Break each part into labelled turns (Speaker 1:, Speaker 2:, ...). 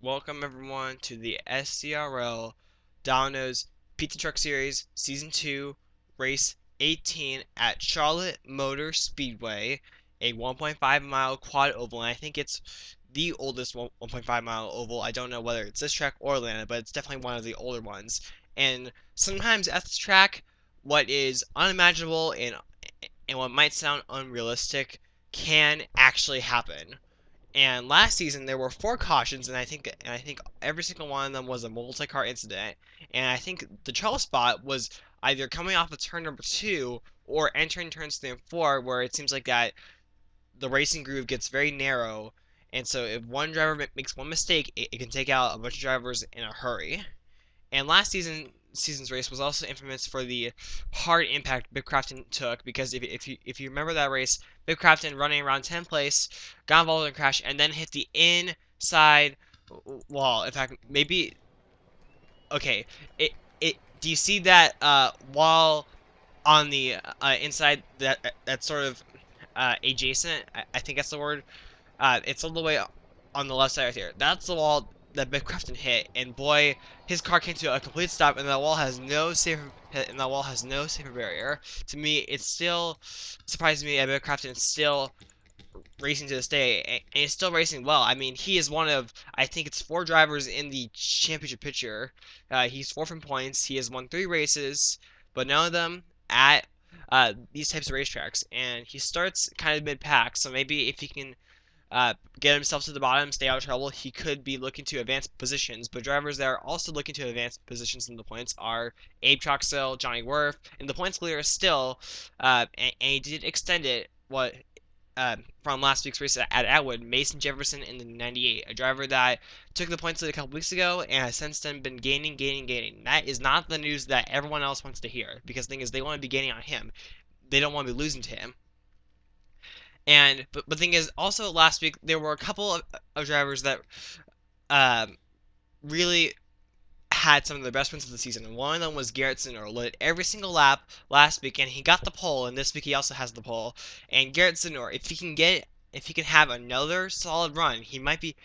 Speaker 1: Welcome everyone to the SERL Domino's Pizza Truck Series Season 2 Race 18 at Charlotte Motor Speedway, a 1.5 mile quad oval, and I think it's the oldest 1.5 mile oval. I don't know whether it's this track or Atlanta, but it's definitely one of the older ones. And sometimes at this track, what is unimaginable and what might sound unrealistic can actually happen. And last season there were 4 cautions, and I think every single one of them was a multi-car incident. And I think the trouble spot was either coming off of turn number 2 or entering turns 3 and 4, where it seems like that the racing groove gets very narrow, and so if one driver makes one mistake, it can take out a bunch of drivers in a hurry. And last season's race was also infamous for the hard impact Biff Crafton took, because if you remember that race, Biff Crafton running around 10th place, got involved in a crash, and then hit the inside wall. In fact, maybe okay. It do you see that wall on the inside that's sort of adjacent? I think that's the word. It's all the way on the left side right here. That's the wall that Biff Crafton hit, and boy, his car came to a complete stop, and that wall has no safer barrier. To me, it still surprises me that Biff Crafton is still racing to this day, and he's still racing well. I mean, he is one of, I think it's 4 drivers in the championship picture. He's 4th in points. He has won 3 races, but none of them at these types of racetracks. And he starts kind of mid-pack, so maybe if he can get himself to the bottom, stay out of trouble, he could be looking to advance positions. But drivers that are also looking to advance positions in the points are Abe Troxell, Johnny Worth, and the points leader is still, and he did extend it, from last week's race at Atwood, Mason Jefferson in the 98, a driver that took the points lead a couple weeks ago and has since then been gaining. That is not the news that everyone else wants to hear, because the thing is, they want to be gaining on him. They don't want to be losing to him. And but the thing is, also last week there were a couple of drivers that really had some of the best wins of the season, and one of them was Garrett Sinor. Led every single lap last week, and he got the pole, and this week he also has the pole. And Garrett Sinor, if he can have another solid run, he might be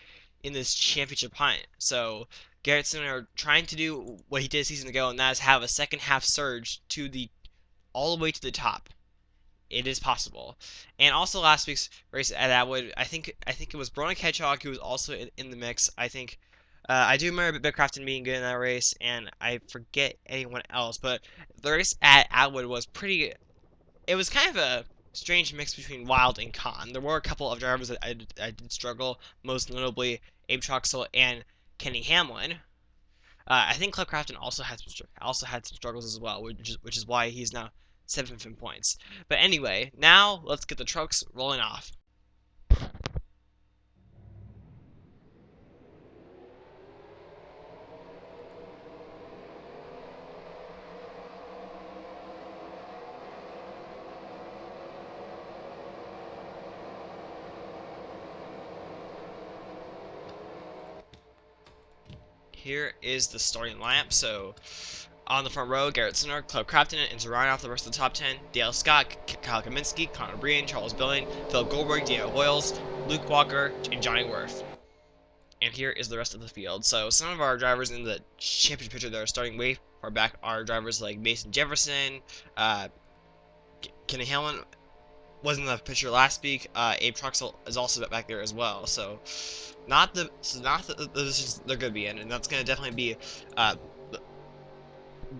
Speaker 1: in this championship hunt. So Garrett Sinor trying to do what he did a season ago, and that is have a second half surge to the all the way to the top. It is possible. And also last week's race at Atwood, I think it was Brona Hedgehog who was also in the mix. I think I do remember Biff Crafton being good in that race, and I forget anyone else. But the race at Atwood was pretty. It was kind of a strange mix between wild and con. There were a couple of drivers that I did struggle, most notably Abe Troxell and Kenny Hamlin. I think Cliff Crafton also had some struggles as well, which is why he's now 7th in points. But anyway, now let's get the trucks rolling off. Here is the starting lineup. So on the front row, Garrett Sinor, Cliff Crafton, and to round off the rest of the top 10, Dale Scott, Kyle Kaminsky, Connor Breen, Charles Billing, Phil Goldberg, Daniel Hoyles, Luke Walker, and Johnny Worth. And here is the rest of the field. So some of our drivers in the championship picture that are starting way far back are drivers like Mason Jefferson, Kenny Hamlin was in the picture last week. Abe Troxell is also back there as well. So not the positions they're going to be in, and that's going to definitely be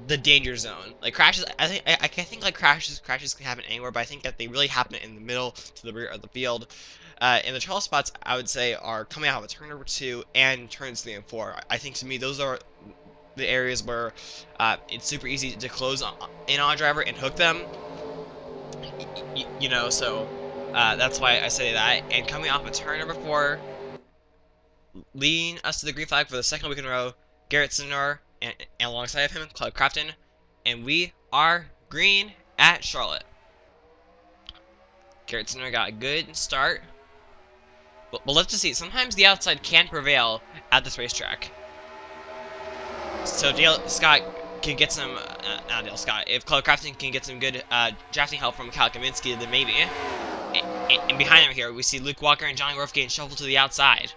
Speaker 1: the danger zone. Like crashes, I think like crashes can happen anywhere, but I think that they really happen in the middle to the rear of the field. And the trouble spots, I would say, are coming out of turn number 2 and turns 3 and 4. I think to me those are the areas where it's super easy to close in on a driver and hook them. You know, so that's why I say that. And coming off of turn number 4, leading us to the green flag for the second week in a row, Garrett Sinor, and alongside of him, Cliff Crafton, and we are green at Charlotte. Garrett Sinor got a good start, but let's just see. Sometimes the outside can prevail at this racetrack. So Dale Scott can get some, not Dale Scott, if Cliff Crafton can get some good drafting help from Kyle Kaminsky, then maybe. And behind him here, we see Luke Walker and Johnny Worth getting shuffled to the outside.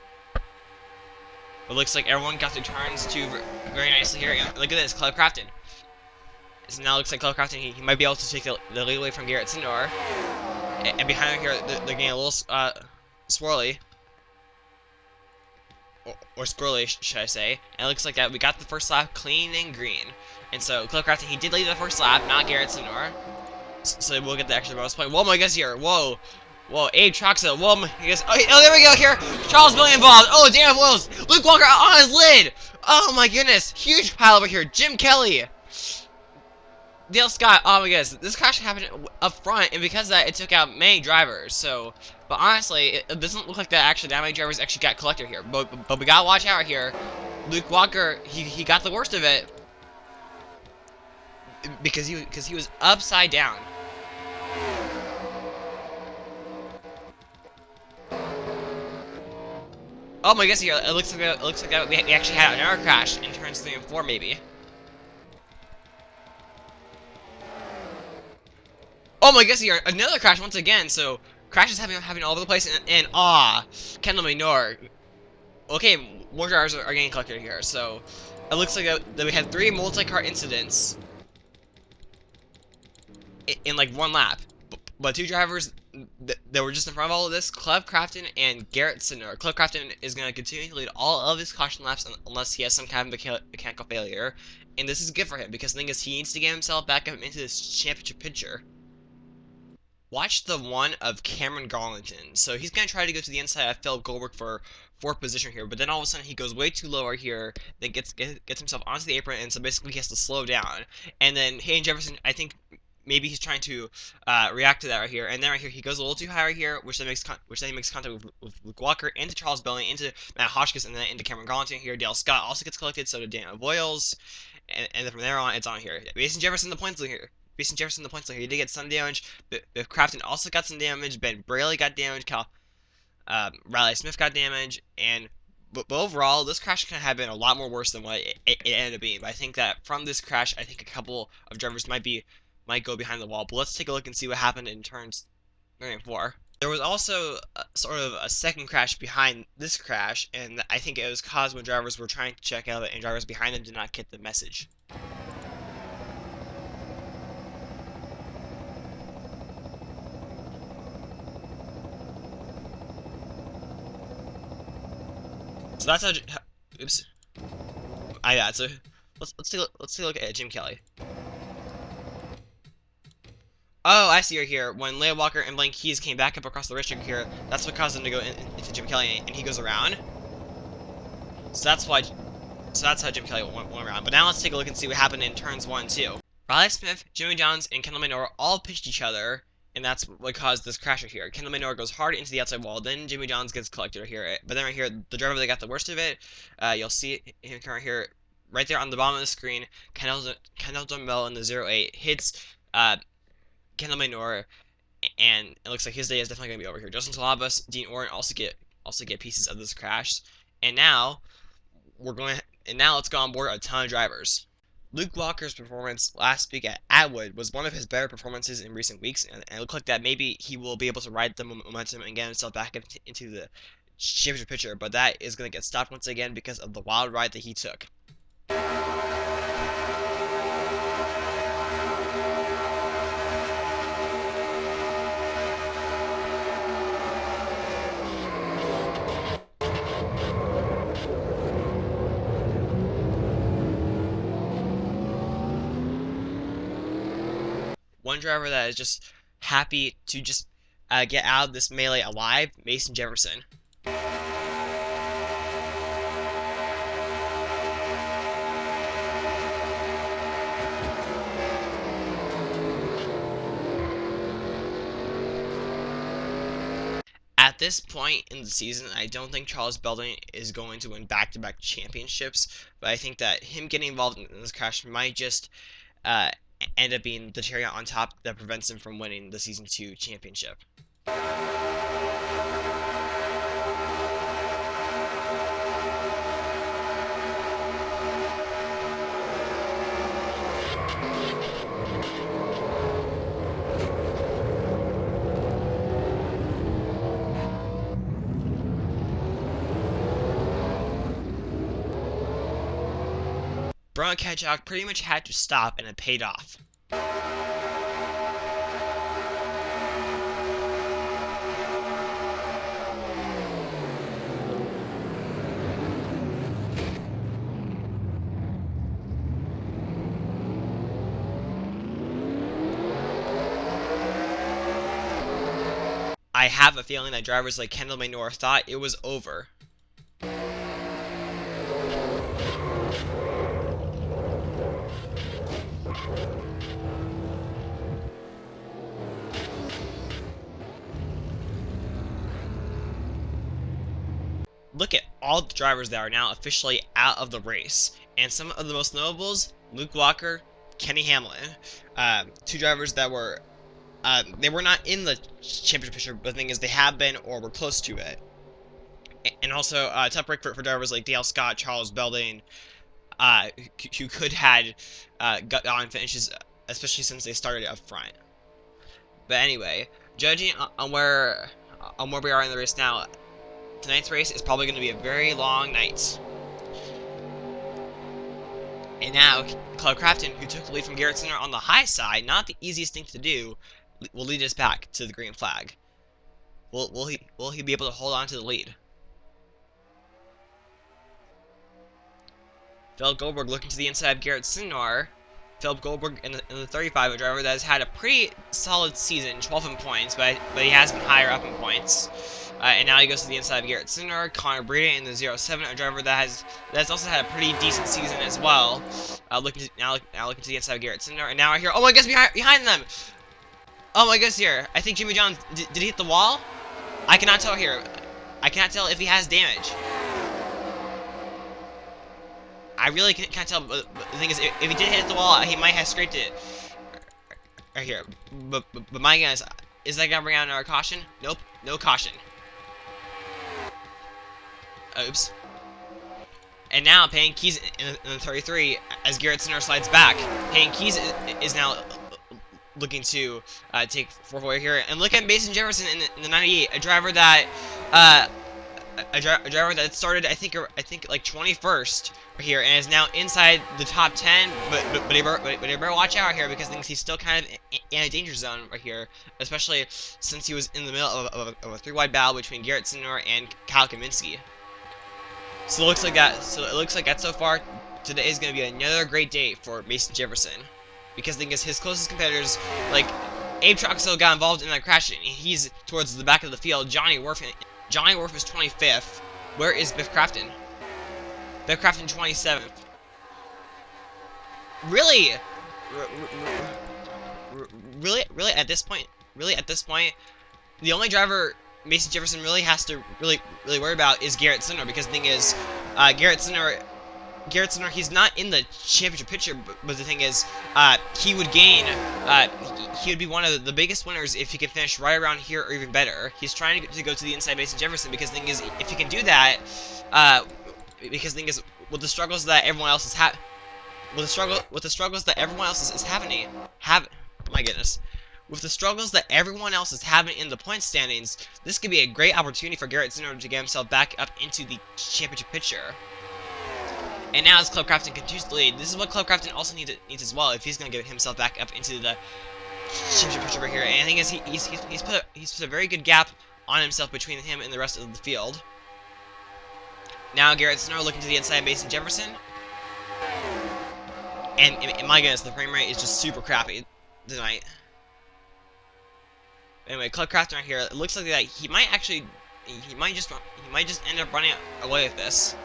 Speaker 1: It looks like everyone got their turns too very nicely here. And look at this, Clive Crafton. So now it looks like Clive Crafton, he might be able to take the lead away from Garrett Sindor. And behind him here, they're getting a little swirly. Or squirrely, should I say. And it looks like that we got the first lap clean and green. And so Clive Crafton, he did lead the first lap, not Garrett Sindor. So we'll get the extra bonus point. Whoa, my guess here. Whoa. Whoa, Abe Troxa. Whoa, my guess. Oh, there we go here. Charles Billy involved. Oh, Dan Wills. Luke Walker on his lid. Oh, my goodness. Huge pile over here. Jim Kelly. Dale Scott. Oh, my goodness. This crash happened up front, and because of that, it took out many drivers. So, but honestly, it doesn't look like that many drivers actually got collected here. But we gotta watch out here. Luke Walker, he got the worst of it because he was upside down. Oh my goodness! Here it looks like we actually had another crash in turns 3 and 4, maybe. Oh my goodness! Here another crash once again. So crashes happening all over the place, and Kendall Minor. Okay, more drivers are getting collected here. So it looks like that we had 3 multi-car incidents in like 1 lap. But 2 drivers that were just in front of all of this, Clive Crafton and Garrett Sindor. Clive Crafton is going to continue to lead all of his caution laps unless he has some kind of mechanical failure. And this is good for him because the thing is he needs to get himself back up into this championship picture. Watch the one of Cameron Garlington. So he's going to try to go to the inside of Philip Goldberg for 4th position here. But then all of a sudden he goes way too low right here. Then gets himself onto the apron. And so basically he has to slow down. And then Hayden Jefferson, I think maybe he's trying to react to that right here, and then right here he goes a little too high right here, which then makes contact with Luke Walker, into Charles Belling, into Matt Hotchkiss, and then into Cameron Garlington here. Dale Scott also gets collected, so did Daniel Boyles, and then from there on it's on here. Mason Jefferson the points leader here. He did get some damage, but Crafton also got some damage. Ben Braley got damage. Riley Smith got damage, and but overall, this crash could have been a lot more worse than what it ended up being. But I think that from this crash, I think a couple of drivers might go behind the wall. But let's take a look and see what happened in turns 3 and 4. There was also sort of a second crash behind this crash, and I think it was caused when drivers were trying to check out and drivers behind them did not get the message. So that's how. Oops. So let's take a look at Jim Kelly. Oh, I see right here. When Leah Walker and Blaine Keys came back up across the racetrack here, that's what caused them to go into Jim Kelly, and he goes around. So that's how Jim Kelly went around. But now let's take a look and see what happened in turns 1 and 2. Riley Smith, Jimmy Johns, and Kendall Minor all pitched each other, and that's what caused this crash right here. Kendall Minor goes hard into the outside wall, then Jimmy Johns gets collected right here. But then right here, the driver that got the worst of it, you'll see him right here, right there on the bottom of the screen. Kendall Dumbbell in the 08 hits Kendall Minor, and it looks like his day is definitely going to be over here. Justin Talabas, Dean Orrin also get pieces of this crash, and now let's go on board a ton of drivers. Luke Walker's performance last week at Atwood was one of his better performances in recent weeks, and it looked like that maybe he will be able to ride the momentum and get himself back into the championship picture, but that is going to get stopped once again because of the wild ride that he took. One driver that is just happy to just get out of this melee alive, Mason Jefferson. At this point in the season, I don't think Charles Belling is going to win back-to-back championships, but I think that him getting involved in this crash might just end up being the cherry on top that prevents him from winning the Season 2 championship. Brown Hedgehog pretty much had to stop, and it paid off. I have a feeling that drivers like Kendall Maynor thought it was over. Look at all the drivers that are now officially out of the race, and some of the most notables: Luke Walker, Kenny Hamlin, two drivers that were they were not in the championship picture, but the thing is they have been or were close to it. And also tough break for drivers like Dale Scott, Charles Belding, who could had gotten finishes, especially since they started up front. But anyway, judging on where we are in the race now, tonight's race is probably going to be a very long night. And now, Claude Crafton, who took the lead from Garrett Sinner on the high side, not the easiest thing to do, will lead us back to the green flag. Will he be able to hold on to the lead? Philip Goldberg looking to the inside of Garrett Sinner. Philip Goldberg in the 35, a driver that has had a pretty solid season, 12 in points, but he has been higher up in points. And now he goes to the inside of Garrett Sinner. Connor Breeden in the 07, a driver that's also had a pretty decent season as well. Looking to the inside of Garrett Sinner, and now I hear, oh my goodness, behind them! Oh my goodness, here. I think Jimmy John did he hit the wall? I cannot tell here. I cannot tell if he has damage. I really can't tell, but the thing is, if he did hit the wall, he might have scraped it. Right here. But my guess, is that gonna bring out another caution? Nope, no caution. Oops. And now Payne Keys in the 33, as Garrett Sinner slides back. Payne Keys is now looking to take fourth away here. And look at Mason Jefferson in the 98, a driver that started I think like 21st here and is now inside the top 10. But he better watch out here, because he's still kind of in a danger zone right here, especially since he was in the middle of a three-wide battle between Garrett Sinner and Kyle Kaminsky. So it looks like that so far today is going to be another great day for Mason Jefferson, because the thing is, his closest competitors, like Abe Troxel, got involved in that crash, and he's towards the back of the field. Johnny Worf is 25th. Where is Biff Crafton? Biff Crafton 27th. Really at this point, the only driver Mason Jefferson really has to really worry about is Garrett Sinner, because the thing is, Garrett Sinner, he's not in the championship picture, but the thing is, he would gain, he would be one of the biggest winners if he could finish right around here or even better. He's trying to go to the inside Mason Jefferson, because the thing is, if he can do that, because the thing is, with the struggles that everyone else is having, my goodness. With the struggles that everyone else is having in the point standings, this could be a great opportunity for Garrett Sinner to get himself back up into the championship picture. And now as Club Crafton continues to lead, this is what Club Crafton also needs as well if he's going to get himself back up into the championship picture over here. And the thing is, he's put a very good gap on himself between him and the rest of the field. Now Garrett Sinner looking to the inside of Mason Jefferson. And my goodness, the frame rate is just super crappy tonight. Anyway, Club Crafton right here, it looks like that he might just end up running away with this.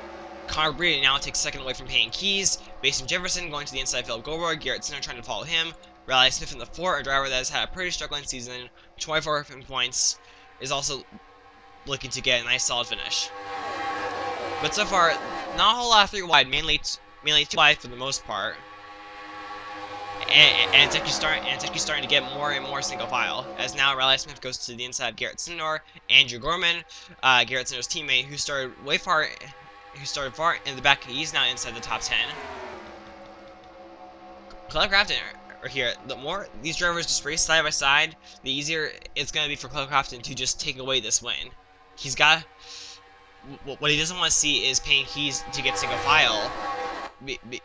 Speaker 1: Connor Breeden now takes second away from Payne Keys. Mason Jefferson going to the inside Philip Goldberg. Garrett Sinner trying to follow him. Riley Smith in the 4, a driver that has had a pretty struggling season, 24 points, is also looking to get a nice solid finish. But so far, not a whole lot of 3 wide, mainly 2 wide for the most part. And it's actually starting to get more and more single file, as now Riley Smith goes to the inside of Garrett Sinner. Andrew Gorman, Garrett Sinner's teammate, who started far in the back, he's now inside the top 10. Club Crafton are here. The more these drivers just race side by side, the easier it's going to be for Club Crafton to just take away this win. He's got... What he doesn't want to see is Payne Keys to get single file,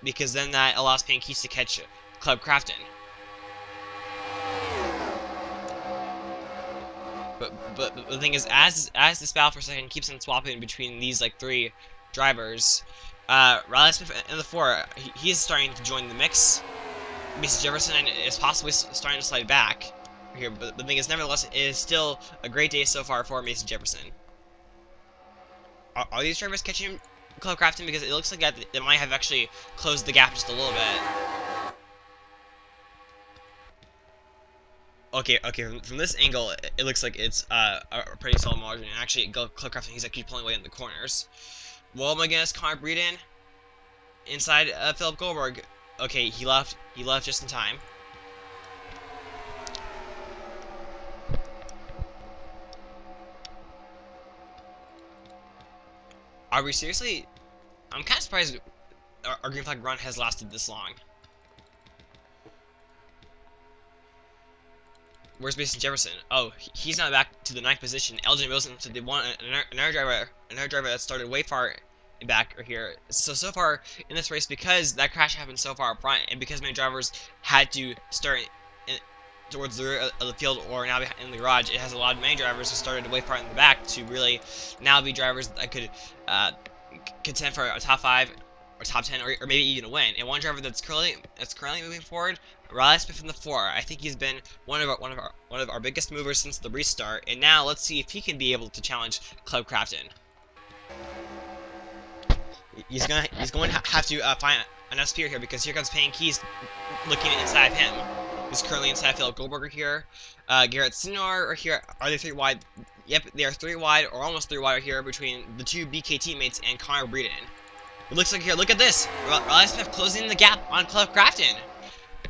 Speaker 1: because then that allows Payne Keys to catch Club Crafton. But the thing is, as this battle for second keeps on swapping between these like three drivers, Riley Smith in the 4, he is starting to join the mix. Mason Jefferson is possibly starting to slide back here, but the thing is, nevertheless, it is still a great day so far for Mason Jefferson. Are these drivers catching Club Crafton? Because it looks like that they might have actually closed the gap just a little bit. Okay, from this angle, it looks like it's a pretty solid margin. And actually, Club Crafton, he's actually pulling away in the corners. Well, my goodness, Connor Breeden inside Philip Goldberg. Okay, he left just in time. Are we seriously? I'm kind of surprised our green flag run has lasted this long. Where's Mason Jefferson? Oh, he's not back to the 9th position. Elgin Wilson, so they want another driver that started way far back here. So far in this race, because that crash happened so far up front, and because many drivers had to start towards the rear of the field or now in the garage, it has a lot of many drivers who started way far in the back to really now be drivers that could contend for a top 5 or top 10 or maybe even a win. And one driver that's currently moving forward, Riley Smith in the 4. I think he's been one of our biggest movers since the restart. And now let's see if he can be able to challenge Club Crafton. He's going to have to find enough speed here, because here comes Payne Keys looking inside of him. He's currently inside Philip Goldberger here. Garrett Sinor are here. Are they 3 wide? Yep, they are 3 wide or almost 3 wide here between the 2 BK teammates and Connor Breeden. It looks like here, look at this. Riley Smith closing the gap on Club Crafton.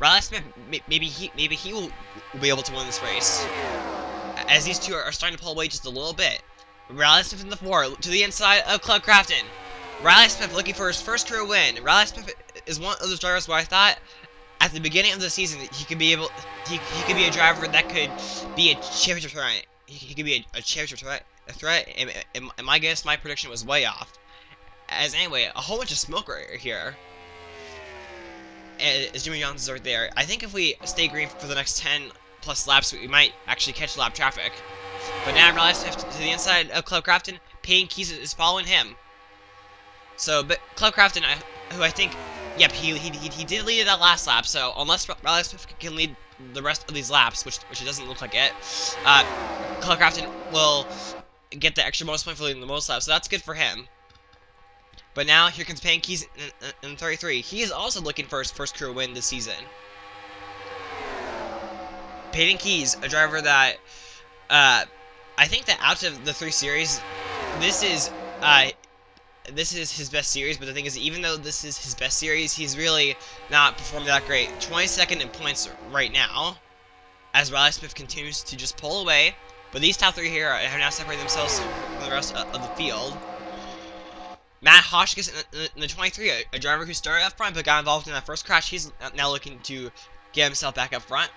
Speaker 1: Riley Smith, maybe he will be able to win this race, as these two are starting to pull away just a little bit. Riley Smith in the 4 to the inside of Club Crafton. Riley Smith looking for his first career win. Riley Smith is one of those drivers where I thought at the beginning of the season he could be a driver that could be a championship threat. He could be a championship threat. And my guess, my prediction was way off. As anyway, a whole bunch of smoke right here. As Jimmy Johnson's right there. I think if we stay green for the next 10 plus laps, we might actually catch lap traffic. But now Riley Smith to the inside of Club Crafton. Payne Keys is following him. So, but Club Crafton, who I think, yep, he did lead that last lap. So unless Riley Smith can lead the rest of these laps, which it doesn't look like it, Club Crafton will get the extra bonus point for leading the most laps. So that's good for him. But now, here comes Payne Keys in 33. He is also looking for his first career win this season. Payne Keys, a driver that, I think that out of the 3 series, this is his best series. But the thing is, even though this is his best series, he's really not performing that great. 22nd in points right now, as Riley Smith continues to just pull away. But these top 3 here have now separated themselves from the rest of the field. Matt Hotchkiss in the 23, a driver who started up front but got involved in that first crash. He's now looking to get himself back up front.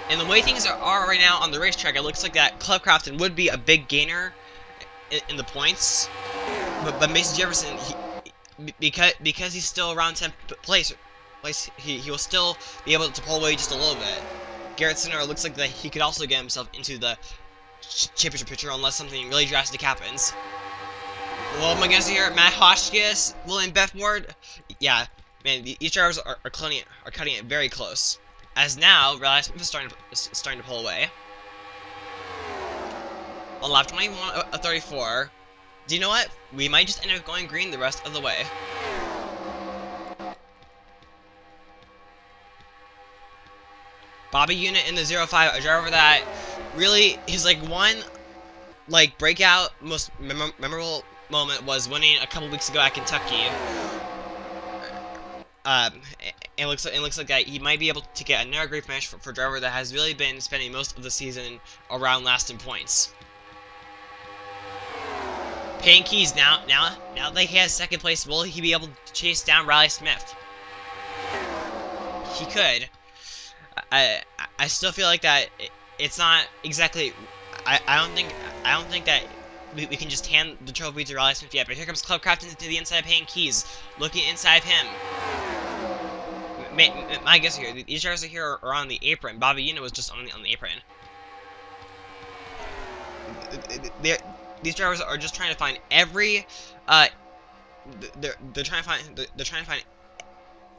Speaker 1: And the way things are right now on the racetrack, it looks like that Club Crafton would be a big gainer in the points. But Mason Jefferson, because he's still around 10th place, he will still be able to pull away just a little bit. Garrett Sinor looks like that he could also get himself into the championship picture unless something really drastic happens. Well, my guys here, Matt Hotchkiss, William Bethward. Yeah, man, these drivers are cutting it very close. As now, Riley Smith is starting to pull away. On lap 21 of 34. Do you know what? We might just end up going green the rest of the way. Bobby Unit in the 05, a driver that really is like one breakout, most memorable moment was winning a couple weeks ago at Kentucky. It looks like that he might be able to get another great finish for a driver that has really been spending most of the season around last in points. Payne Keys now that he has 2nd place, will he be able to chase down Riley Smith? He could. I still feel like that it's not exactly. I don't think that we can just hand the trophy to Riley Smith yet. But here comes Club Crafton to the inside paying keys, looking inside of him. My guess here, these drivers here are on the apron. Bobby Una was just on the apron. These drivers are just trying to find every they're trying to find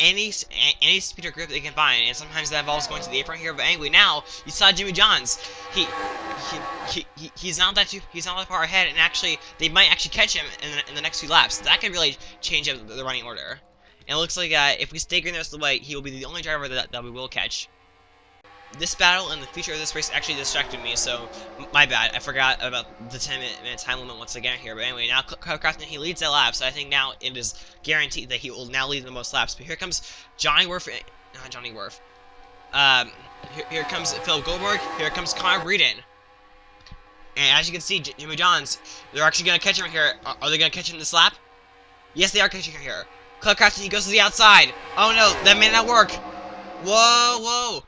Speaker 1: any speeder grip they can find, and sometimes that involves going to the apron here. But anyway, now you saw Jimmy Johns. He's not that far ahead, and actually they might actually catch him in the next few laps. That could really change up the running order. And it looks like if we stay green the rest of the way, he will be the only driver that we will catch. This battle and the feature of this race actually distracted me, so my bad. I forgot about the 10-minute time limit once again here. But anyway, now Crafton, he leads that lap, so I think now it is guaranteed that he will now lead the most laps. But here comes Johnny Worth, not Johnny Worth. Here comes Phil Goldberg. Here comes Connor Breeden. And as you can see, Jimmy Johns, they're actually going to catch him here. Are they going to catch him this lap? Yes, they are catching him here. Club Crafton, he goes to the outside. Oh no, that may not work. Whoa.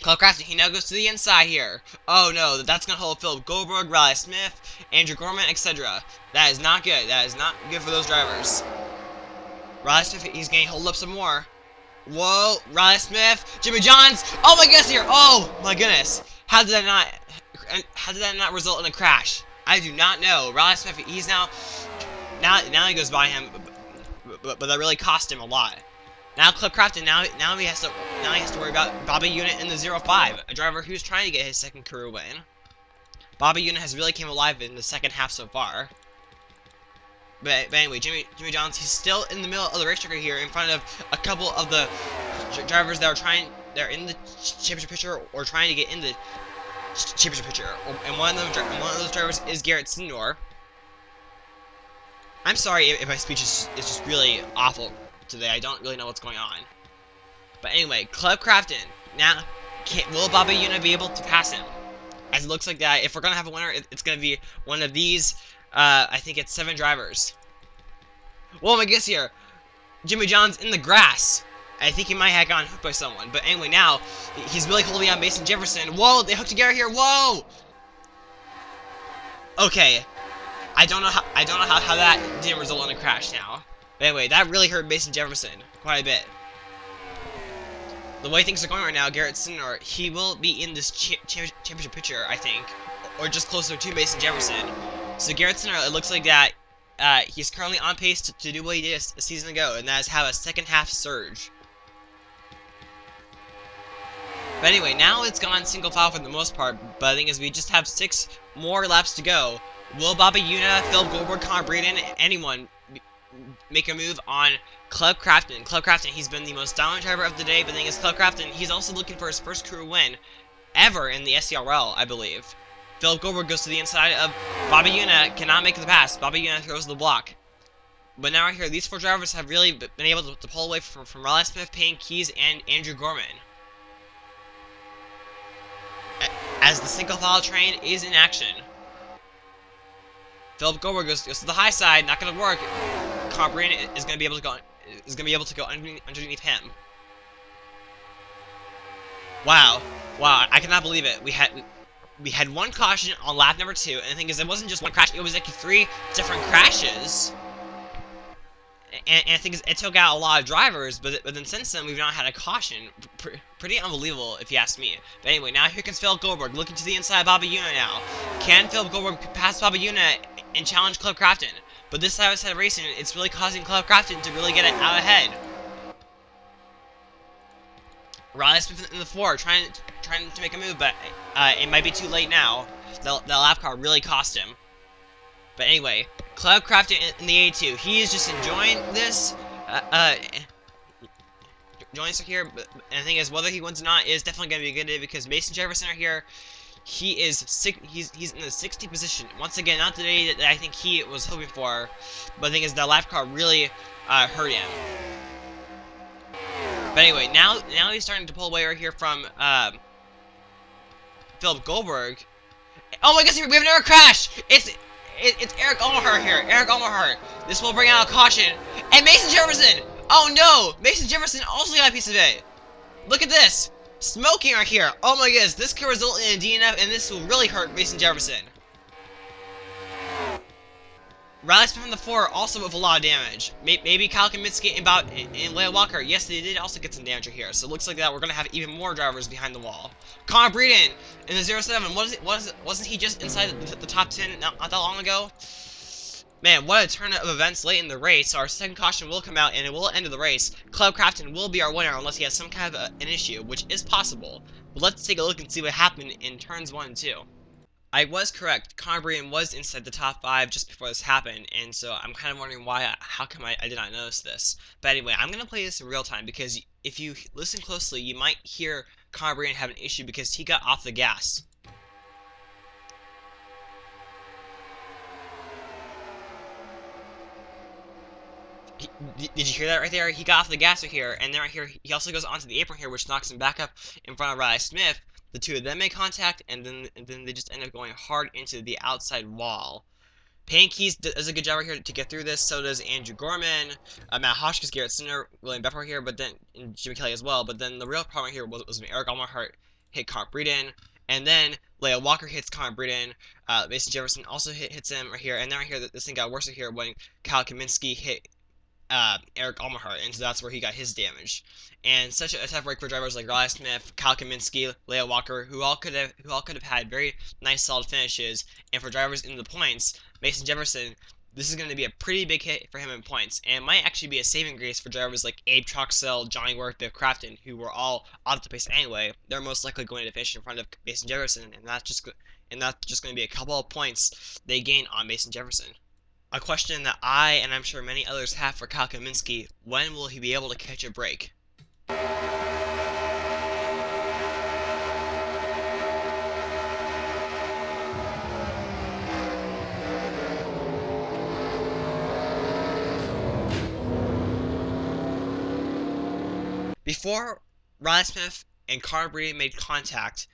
Speaker 1: Club Crafton, he now goes to the inside here. Oh no, that's gonna hold Phil Goldberg, Riley Smith, Andrew Gorman, etc. That is not good. That is not good for those drivers. Riley Smith, he's gonna hold up some more. Whoa, Riley Smith, Jimmy Johns. Oh my goodness here. Oh my goodness. How did that not result in a crash? I do not know. Riley Smith, he's now he goes by him, but that really cost him a lot. Now Club Crafton, now he has to worry about Bobby Una in the 05, a driver who's trying to get his second career win. Bobby Una has really came alive in the second half so far. But anyway, Jimmy Johns, he's still in the middle of the racetrack here, in front of a couple of the drivers that are in the championship picture or trying to get in the championship picture. And one of those drivers is Garrett Senior. I'm sorry if my speech is just really awful today. I don't really know what's going on. But anyway, Club Crafton. Now, will Bobby Una be able to pass him? As it looks like that, if we're going to have a winner, it's going to be one of these, I think it's 7 drivers. Whoa, my guess here. Jimmy Johns in the grass. I think he might have gotten hooked by someone. But anyway, now, he's really holding on Mason Jefferson. Whoa, they hooked together here. Whoa! Okay. I don't know how that didn't result in a crash now. But anyway, that really hurt Mason Jefferson quite a bit. The way things are going right now, Garrett Senior, he will be in this championship picture, I think, or just closer to Mason Jefferson. So Garrett Senior, it looks like that he's currently on pace to do what he did a season ago, and that is have a second half surge. But anyway, now it's gone single file for the most part, but the thing is we just have 6 more laps to go. Will Bobby Una, Phil Goldberg, Connor Breeden, anyone make a move on Club Crafton? Club Crafton, he's been the most dominant driver of the day, but the thing is, Club Crafton, he's also looking for his first career win ever in the SERL, I believe. Phil Goldberg goes to the inside of Bobby Una, cannot make the pass. Bobby Una throws the block. But now right here, these 4 drivers have really been able to pull away from Riley Smith, Payne Keys, and Andrew Gorman. As the single file train is in action. Philip Goldberg goes to the high side, not gonna work. Connor Breeden is gonna be able to go underneath him. Wow, I cannot believe it. We had 1 caution on lap number 2, and the thing is, it wasn't just 1 crash; it was actually 3 different crashes. And I think it took out a lot of drivers, but then since then we've not had a caution. Pretty unbelievable, if you ask me. But anyway, now here comes Phil Goldberg looking to the inside of Bobby Una now. Can Phil Goldberg pass Bobby Una and challenge Club Crafton? But this side-by-side racing, it's really causing Club Crafton to really get it out ahead. Riley Smith in the 4 trying to make a move, but it might be too late now. That lap car really cost him. But anyway, Club Crafton in the A2, he is just enjoying this, enjoying this here, and the thing is, whether he wins or not is definitely going to be a good day, because Mason Jefferson right here, he's in the 60th position. Once again, not the day that I think he was hoping for, but the thing is, the lap car really hurt him. But anyway, now he's starting to pull away right here from Philip Goldberg. Oh my gosh, we have another crash! It's Eric Almahart here. Eric Almahart. This will bring out a caution. And Mason Jefferson! Oh no! Mason Jefferson also got a piece of it. Look at this. Smoking right here. Oh my goodness. This could result in a DNF, and this will really hurt Mason Jefferson. Riley Smith on the 4 also with a lot of damage. Maybe Kyle Kaminsky and Leia Walker. Yes, they did also get some damage here. So it looks like that we're going to have even more drivers behind the wall. Connor Breeden in the 07. Wasn't he just inside the top 10 not that long ago? Man, what a turn of events late in the race. Our second caution will come out and it will end the race. Club Crafton will be our winner unless he has some kind of an issue, which is possible. But let's take a look and see what happened in turns 1 and 2. I was correct. Connor Breeden was inside the top 5 just before this happened, and so I'm kind of wondering how come I did not notice this. But anyway, I'm going to play this in real time because if you listen closely, you might hear Connor Breeden have an issue because he got off the gas. Did you hear that right there? He got off the gas right here, and then right here, he also goes onto the apron here, which knocks him back up in front of Riley Smith. The two of them make contact, and then they just end up going hard into the outside wall. Payne Keys does a good job right here to get through this. So does Andrew Gorman, Matt Hoskins, Garrett Sinner, William Befford here, but then and Jimmy Kelly as well. But then the real problem here was when Eric Almerhart hit Connor Breeden, and then Leia Walker hits Connor Breeden. Mason Jefferson also hits him right here, and then right here this thing got worse right here when Kyle Kaminsky hit Eric Almerhart, and so that's where he got his damage. And such a tough break for drivers like Riley Smith, Kyle Kaminsky, Leia Walker, who all could have had very nice solid finishes. And for drivers in the points, Mason Jefferson, this is going to be a pretty big hit for him in points, and it might actually be a saving grace for drivers like Abe Troxell, Johnny Worth, Biff Crafton, who were all off the pace anyway. They're most likely going to finish in front of Mason Jefferson, and that's just going to be a couple of points they gain on Mason Jefferson. A question that I, and I'm sure many others have for Kyle Kaminsky: when will he be able to catch a break? Before Riley Smith and Connor Breeden made contact,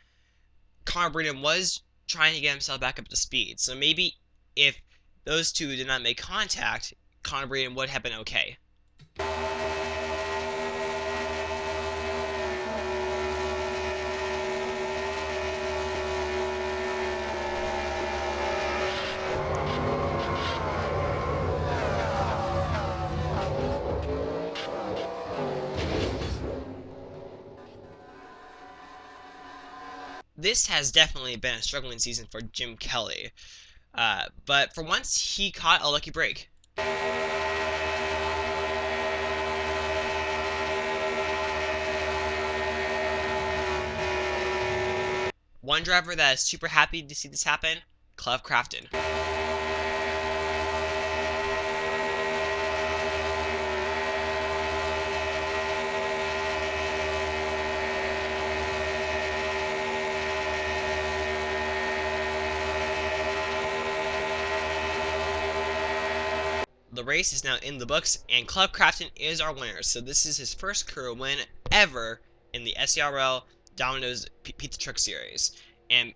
Speaker 1: Connor Breeden was trying to get himself back up to speed. So maybe if those two did not make contact, Connor Breeden would have been okay. This has definitely been a struggling season for Jim Kelly, but for once he caught a lucky break. One driver that is super happy to see this happen: Club Crafton. The race is now in the books, and Club Crafton is our winner. So this is his first career win ever in the SERL Domino's Pizza Truck Series. And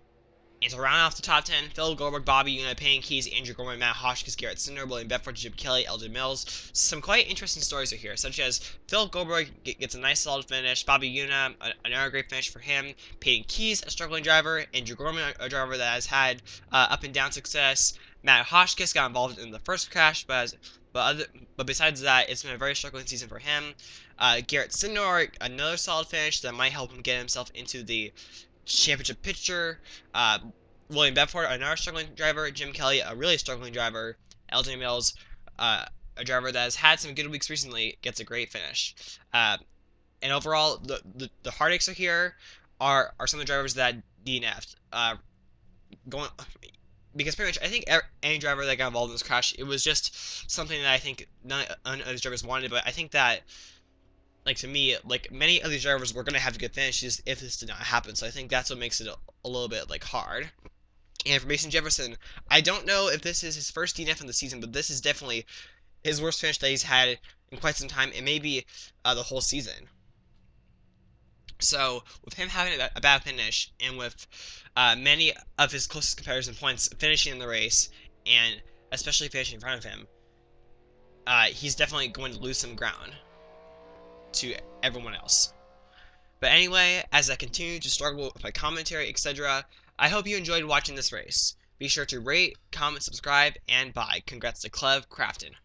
Speaker 1: to round off the top 10, Phil Goldberg, Bobby Una, Payne Keys, Andrew Gorman, Matt Hoskins, Garrett Sinner, William Bedford, Jim Kelly, Eldon Mills. Some quite interesting stories are here, such as Phil Goldberg gets a nice solid finish, Bobby Una, another great finish for him, Payne Keys, a struggling driver, Andrew Gorman, a driver that has had up and down success, Matt Hoskins got involved in the first crash, but besides that, it's been a very struggling season for him. Garrett Sinner, another solid finish that might help him get himself into the championship picture. William Bedford, another struggling driver. Jim Kelly, a really struggling driver. LJ Mills, a driver that has had some good weeks recently, gets a great finish. And overall, the heartaches are here are some of the drivers that DNF'd. Going because pretty much I think any driver that got involved in this crash, it was just something that I think none of these drivers wanted. But I think that, like, to me, like, many of these drivers were going to have good finishes if this did not happen. So I think that's what makes it a little bit, like, hard. And for Mason Jefferson, I don't know if this is his first DNF in the season, but this is definitely his worst finish that he's had in quite some time, and maybe the whole season. So with him having a bad finish, and with many of his closest competitors in points finishing in the race, and especially finishing in front of him, he's definitely going to lose some ground to everyone else. But anyway, as I continue to struggle with my commentary, etc., I hope you enjoyed watching this race. Be sure to rate, comment, subscribe, and buy. Congrats to Clev Crafton.